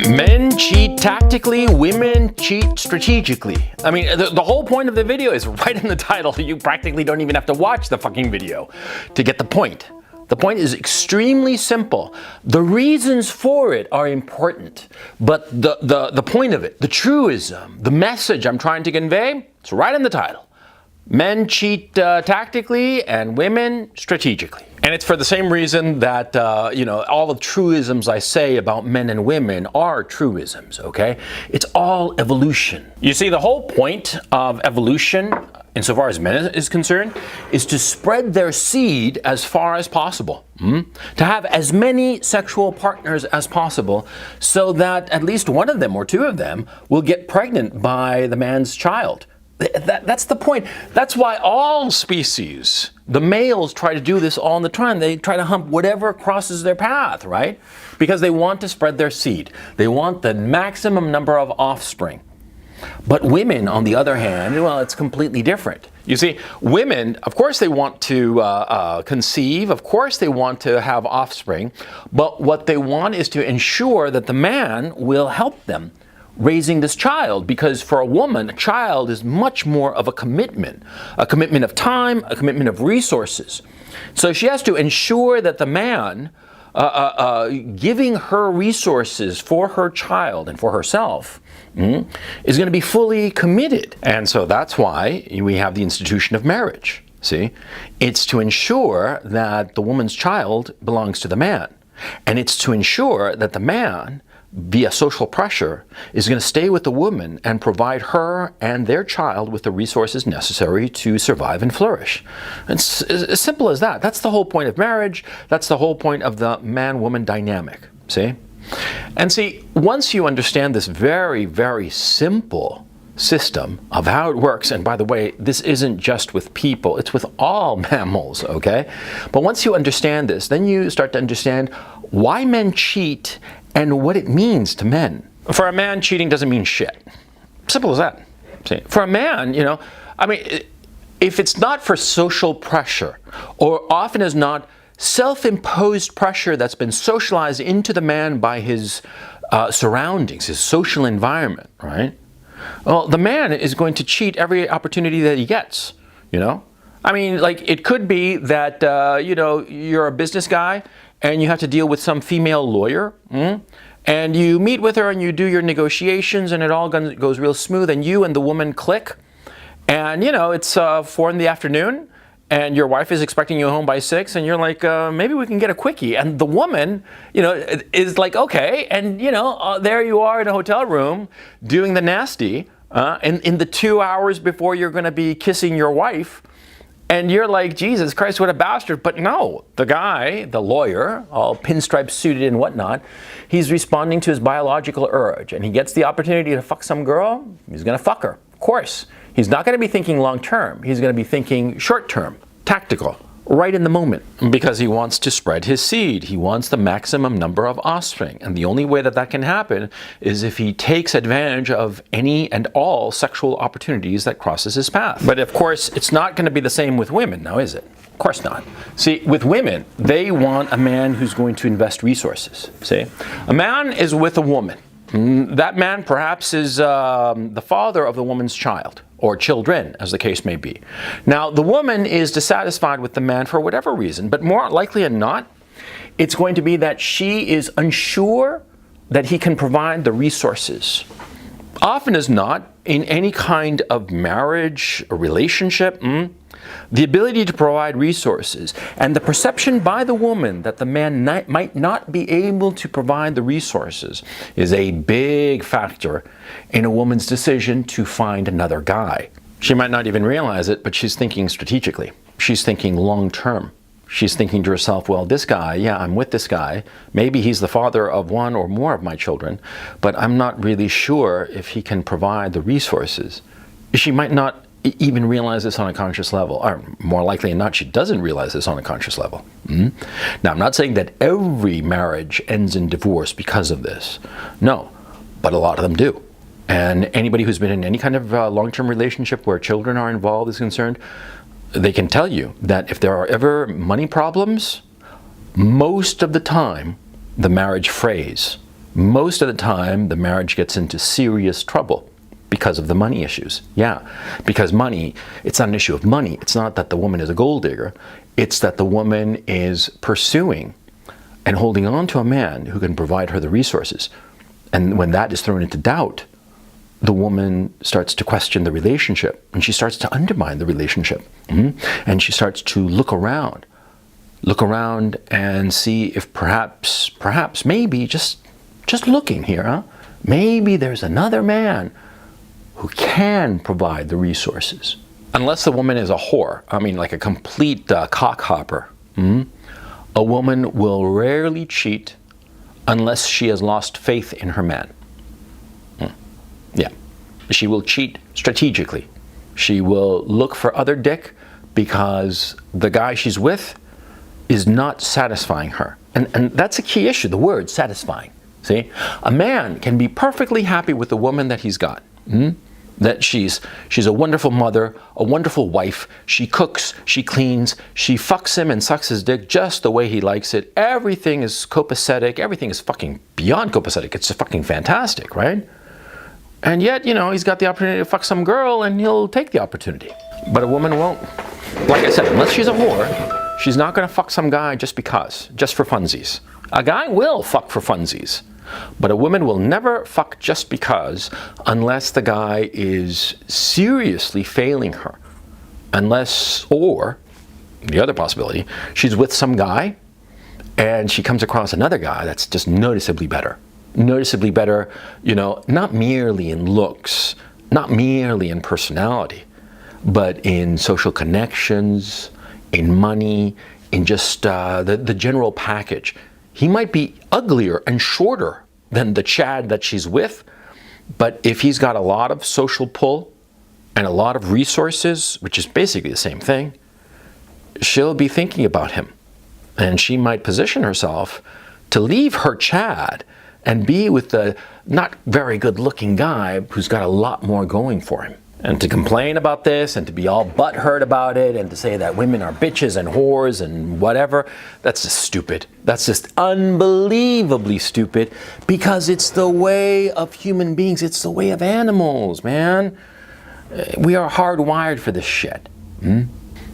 Men cheat tactically, women cheat strategically. I mean, the whole point of the video is right in the title. You practically don't even have to watch the fucking video to get the point. The point is extremely simple. The reasons for it are important, but the point of it, the truism, the message I'm trying to convey, it's right in the title. Men cheat tactically and women strategically. And it's for the same reason that, all the truisms I say about men and women are truisms, okay? It's all evolution. You see, the whole point of evolution, insofar as men is concerned, is to spread their seed as far as possible. To have as many sexual partners as possible so that at least one of them or two of them will get pregnant by the man's child. That's the point. That's why all species, the males try to do this all the time. They try to hump whatever crosses their path, right? Because they want to spread their seed. They want the maximum number of offspring. But women, on the other hand, well, it's completely different. You see, women, of course they want to conceive, of course they want to have offspring, but what they want is to ensure that the man will help them raising this child, because for a woman, a child is much more of a commitment of time, a commitment of resources. So she has to ensure that the man giving her resources for her child and for herself is going to be fully committed. And so that's why we have the institution of marriage. See, it's to ensure that the woman's child belongs to the man, and it's to ensure that the man, via social pressure, is going to stay with the woman and provide her and their child with the resources necessary to survive and flourish. It's as simple as that. That's the whole point of marriage. That's the whole point of the man-woman dynamic, see? And see, once you understand this very, very simple system of how it works, and by the way, this isn't just with people, it's with all mammals, okay? But once you understand this, then you start to understand why men cheat and what it means to men. For a man, cheating doesn't mean shit. Simple as that. See, for a man, if it's not for social pressure, or often as not self-imposed pressure that's been socialized into the man by his surroundings, his social environment, right? Well, the man is going to cheat every opportunity that he gets, it could be that, you're a business guy and you have to deal with some female lawyer, and you meet with her and you do your negotiations and it all goes real smooth, and you and the woman click, and it's 4 in the afternoon and your wife is expecting you home by 6, and you're like, maybe we can get a quickie. And the woman, is like, okay, and there you are in a hotel room doing the nasty, in the 2 hours before you're going to be kissing your wife. And you're like, Jesus Christ, what a bastard. But no, the guy, the lawyer, all pinstripe suited and whatnot, he's responding to his biological urge, and he gets the opportunity to fuck some girl, he's going to fuck her. Of course. He's not going to be thinking long term. He's going to be thinking short term, tactical, right in the moment, because he wants to spread his seed. He wants the maximum number of offspring. And the only way that that can happen is if he takes advantage of any and all sexual opportunities that crosses his path. But of course, it's not going to be the same with women now, is it? Of course not. See, with women, they want a man who's going to invest resources. See, a man is with a woman. That man perhaps is the father of the woman's child, or children, as the case may be. Now, the woman is dissatisfied with the man for whatever reason, but more likely than not, it's going to be that she is unsure that he can provide the resources. Often as not, in any kind of marriage or relationship, the ability to provide resources and the perception by the woman that the man might not be able to provide the resources is a big factor in a woman's decision to find another guy. She might not even realize it, but she's thinking strategically. She's thinking long term. She's thinking to herself, well, this guy, yeah, I'm with this guy. Maybe he's the father of one or more of my children, but I'm not really sure if he can provide the resources. She might not even realize this on a conscious level, or more likely than not, she doesn't realize this on a conscious level. Now, I'm not saying that every marriage ends in divorce because of this. No, but a lot of them do. And anybody who's been in any kind of long-term relationship where children are involved is concerned, they can tell you that if there are ever money problems, most of the time the marriage frays. Most of the time the marriage gets into serious trouble because of the money issues. Yeah, because money, it's not an issue of money. It's not that the woman is a gold digger. It's that the woman is pursuing and holding on to a man who can provide her the resources. And when that is thrown into doubt, the woman starts to question the relationship, and she starts to undermine the relationship. And she starts to look around and see if perhaps, maybe, just looking here, huh? Maybe there's another man who can provide the resources. Unless the woman is a whore, I mean like a complete cockhopper, a woman will rarely cheat unless she has lost faith in her man. Yeah, she will cheat strategically. She will look for other dick because the guy she's with is not satisfying her. And that's a key issue, the word satisfying. See, a man can be perfectly happy with the woman that he's got. That she's a wonderful mother, a wonderful wife, she cooks, she cleans, she fucks him and sucks his dick just the way he likes it. Everything is copacetic, everything is fucking beyond copacetic. It's fucking fantastic, right? And yet, you know, he's got the opportunity to fuck some girl and he'll take the opportunity. But a woman won't. Like I said, unless she's a whore, she's not gonna fuck some guy just because, just for funsies. A guy will fuck for funsies. But a woman will never fuck just because unless the guy is seriously failing her. Unless, or, the other possibility, she's with some guy and she comes across another guy that's just noticeably better. Noticeably better, you know, not merely in looks, not merely in personality, but in social connections, in money, in just the general package. He might be uglier and shorter than the Chad that she's with, but if he's got a lot of social pull and a lot of resources, which is basically the same thing, she'll be thinking about him. And she might position herself to leave her Chad and be with the not very good looking guy who's got a lot more going for him. And to complain about this and to be all butthurt about it and to say that women are bitches and whores and whatever, that's just stupid. That's just unbelievably stupid because it's the way of human beings. It's the way of animals, man. We are hardwired for this shit.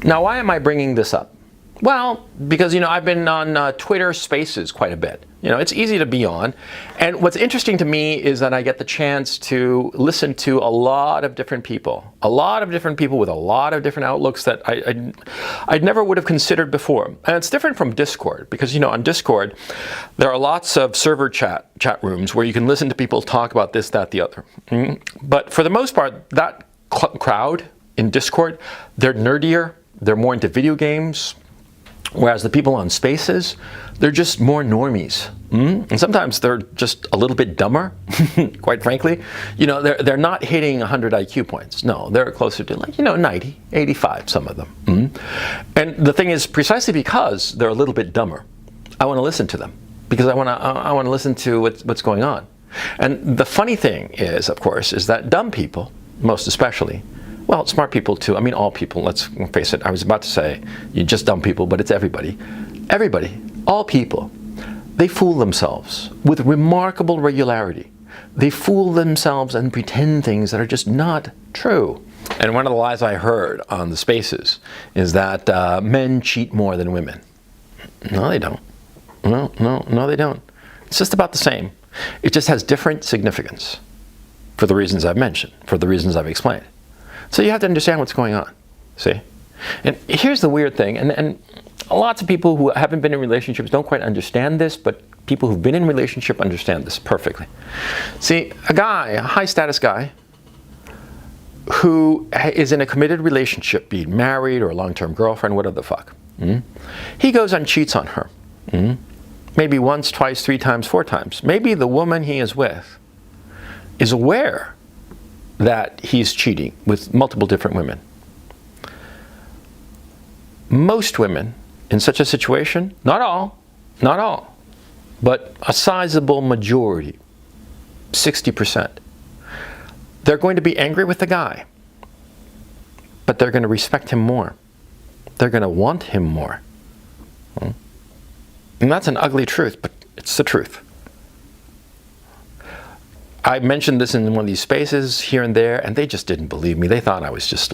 Now, why am I bringing this up? Well, because, you know, I've been on Twitter Spaces quite a bit. You know, it's easy to be on. And what's interesting to me is that I get the chance to listen to a lot of different people. A lot of different people with a lot of different outlooks that I never would have considered before. And it's different from Discord because, you know, on Discord, there are lots of server chat rooms where you can listen to people talk about this, that, the other. But for the most part, that crowd in Discord, they're nerdier, they're more into video games. Whereas the people on Spaces, they're just more normies. And sometimes they're just a little bit dumber, quite frankly. You know, they're not hitting 100 IQ points. No, they're closer to like, you know, 90, 85, some of them. And the thing is, precisely because they're a little bit dumber, I want to listen to them because I want to listen to what's going on. And the funny thing is, of course, is that dumb people, most especially, well, smart people too. I mean, all people, let's face it. I was about to say, you just dumb people, but it's everybody. Everybody, all people, they fool themselves with remarkable regularity. They fool themselves and pretend things that are just not true. And one of the lies I heard on the Spaces is that men cheat more than women. No, they don't. No, they don't. It's just about the same. It just has different significance for the reasons I've mentioned, for the reasons I've explained. So you have to understand what's going on, see? And here's the weird thing, and lots of people who haven't been in relationships don't quite understand this, but people who've been in relationship understand this perfectly. See, a guy, a high status guy, who is in a committed relationship, be it married or a long-term girlfriend, whatever the fuck, he goes and cheats on her. Maybe once, twice, 3 times, 4 times. Maybe the woman he is with is aware that he's cheating with multiple different women. Most women in such a situation, not all, but a sizable majority, 60%, they're going to be angry with the guy, but they're going to respect him more. They're going to want him more. And that's an ugly truth, but it's the truth. I mentioned this in one of these spaces here and there, and they just didn't believe me. They thought I was just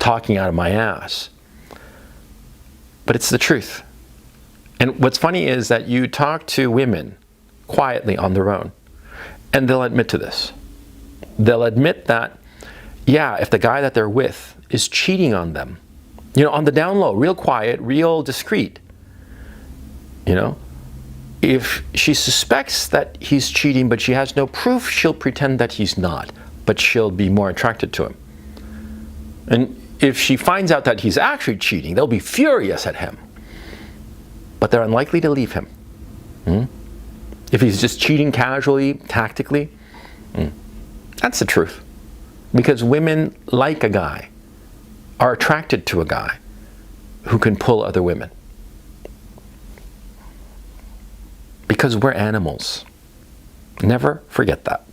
talking out of my ass. But it's the truth. And what's funny is that you talk to women quietly on their own, and they'll admit to this. They'll admit that, yeah, if the guy that they're with is cheating on them, on the down low, real quiet, real discreet, if she suspects that he's cheating but she has no proof, she'll pretend that he's not, but she'll be more attracted to him. And if she finds out that he's actually cheating, they'll be furious at him, but they're unlikely to leave him. If he's just cheating casually, tactically, that's the truth. Because women like a guy, are attracted to a guy who can pull other women. Because we're animals. Never forget that.